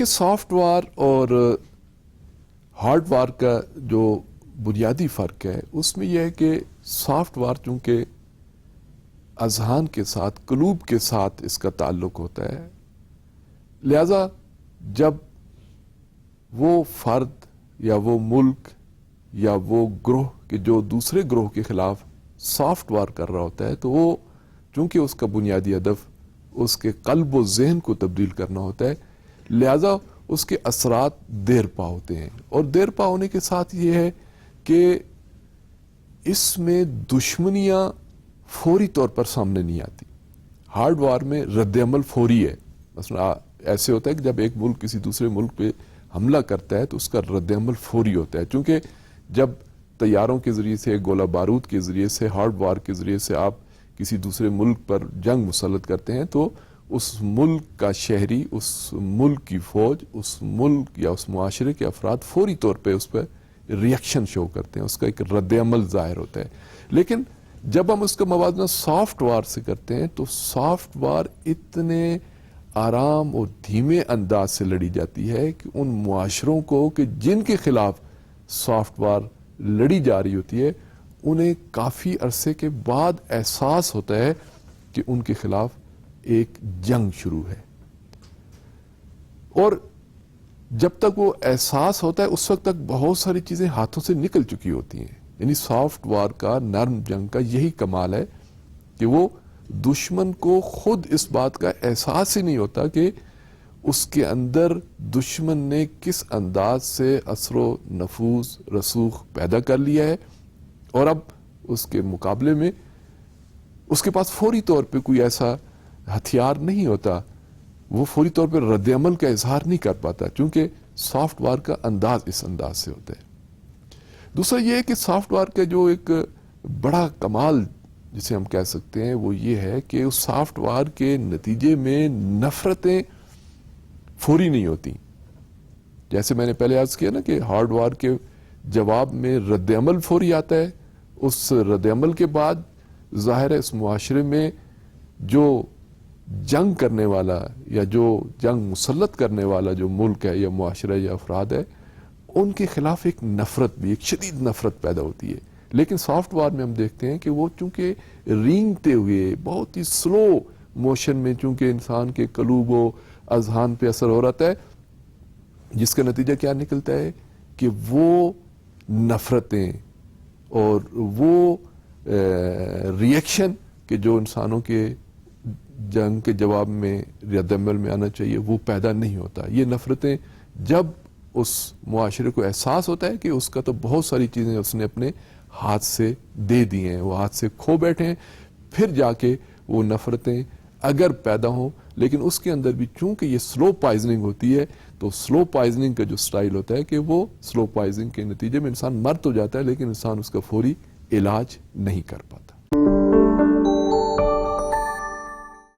دیکھیں سافٹ وار اور ہارڈ وار کا جو بنیادی فرق ہے اس میں یہ ہے کہ سافٹ وار چونکہ اذہان کے ساتھ قلوب کے ساتھ اس کا تعلق ہوتا ہے، لہذا جب وہ فرد یا وہ ملک یا وہ گروہ کہ جو دوسرے گروہ کے خلاف سافٹ وار کر رہا ہوتا ہے تو وہ چونکہ اس کا بنیادی ہدف اس کے قلب و ذہن کو تبدیل کرنا ہوتا ہے، لہذا اس کے اثرات دیر پا ہوتے ہیں، اور دیر پا ہونے کے ساتھ یہ ہے کہ اس میں دشمنیاں فوری طور پر سامنے نہیں آتی۔ ہارڈ وار میں رد عمل فوری ہے، مثلا ایسے ہوتا ہے کہ جب ایک ملک کسی دوسرے ملک پہ حملہ کرتا ہے تو اس کا رد عمل فوری ہوتا ہے، چونکہ جب طیاروں کے ذریعے سے، گولہ بارود کے ذریعے سے، ہارڈ وار کے ذریعے سے آپ کسی دوسرے ملک پر جنگ مسلط کرتے ہیں تو اس ملک کا شہری، اس ملک کی فوج، اس ملک یا اس معاشرے کے افراد فوری طور پہ اس پر ریئیکشن شو کرتے ہیں، اس کا ایک رد عمل ظاہر ہوتا ہے۔ لیکن جب ہم اس کا موازنہ سافٹ وار سے کرتے ہیں تو سافٹ وار اتنے آرام اور دھیمے انداز سے لڑی جاتی ہے کہ ان معاشروں کو کہ جن کے خلاف سافٹ وار لڑی جا رہی ہوتی ہے انہیں کافی عرصے کے بعد احساس ہوتا ہے کہ ان کے خلاف ایک جنگ شروع ہے، اور جب تک وہ احساس ہوتا ہے اس وقت تک بہت ساری چیزیں ہاتھوں سے نکل چکی ہوتی ہیں۔ یعنی سافٹ وار کا، نرم جنگ کا یہی کمال ہے کہ وہ دشمن کو خود اس بات کا احساس ہی نہیں ہوتا کہ اس کے اندر دشمن نے کس انداز سے اثر و نفوذ رسوخ پیدا کر لیا ہے، اور اب اس کے مقابلے میں اس کے پاس فوری طور پہ کوئی ایسا ہتھیار نہیں ہوتا، وہ فوری طور پہ رد عمل کا اظہار نہیں کر پاتا، چونکہ سافٹ وار کا انداز اس انداز سے ہوتا ہے۔ دوسرا یہ ہے کہ سافٹ وار کا جو ایک بڑا کمال جسے ہم کہہ سکتے ہیں وہ یہ ہے کہ اس سافٹ وار کے نتیجے میں نفرتیں فوری نہیں ہوتی، جیسے میں نے پہلے عرض کیا نا کہ ہارڈ وار کے جواب میں رد عمل فوری آتا ہے، اس رد عمل کے بعد ظاہر ہے اس معاشرے میں جو جنگ کرنے والا یا جو جنگ مسلط کرنے والا جو ملک ہے یا معاشرہ یا افراد ہے ان کے خلاف ایک نفرت بھی، ایک شدید نفرت پیدا ہوتی ہے۔ لیکن سافٹ وار میں ہم دیکھتے ہیں کہ وہ چونکہ رینگتے ہوئے بہت ہی سلو موشن میں چونکہ انسان کے قلوب و اذہان پہ اثر ہو رہتا ہے، جس کا نتیجہ کیا نکلتا ہے کہ وہ نفرتیں اور وہ ریئیکشن کہ جو انسانوں کے جنگ کے جواب میں رد عمل میں آنا چاہیے وہ پیدا نہیں ہوتا۔ یہ نفرتیں جب اس معاشرے کو احساس ہوتا ہے کہ اس کا تو بہت ساری چیزیں اس نے اپنے ہاتھ سے دے دی ہیں، وہ ہاتھ سے کھو بیٹھے ہیں، پھر جا کے وہ نفرتیں اگر پیدا ہوں، لیکن اس کے اندر بھی چونکہ یہ سلو پائزننگ ہوتی ہے تو سلو پائزننگ کا جو سٹائل ہوتا ہے کہ وہ سلو پائزننگ کے نتیجے میں انسان مر تو جاتا ہے لیکن انسان اس کا فوری علاج نہیں کر پاتا۔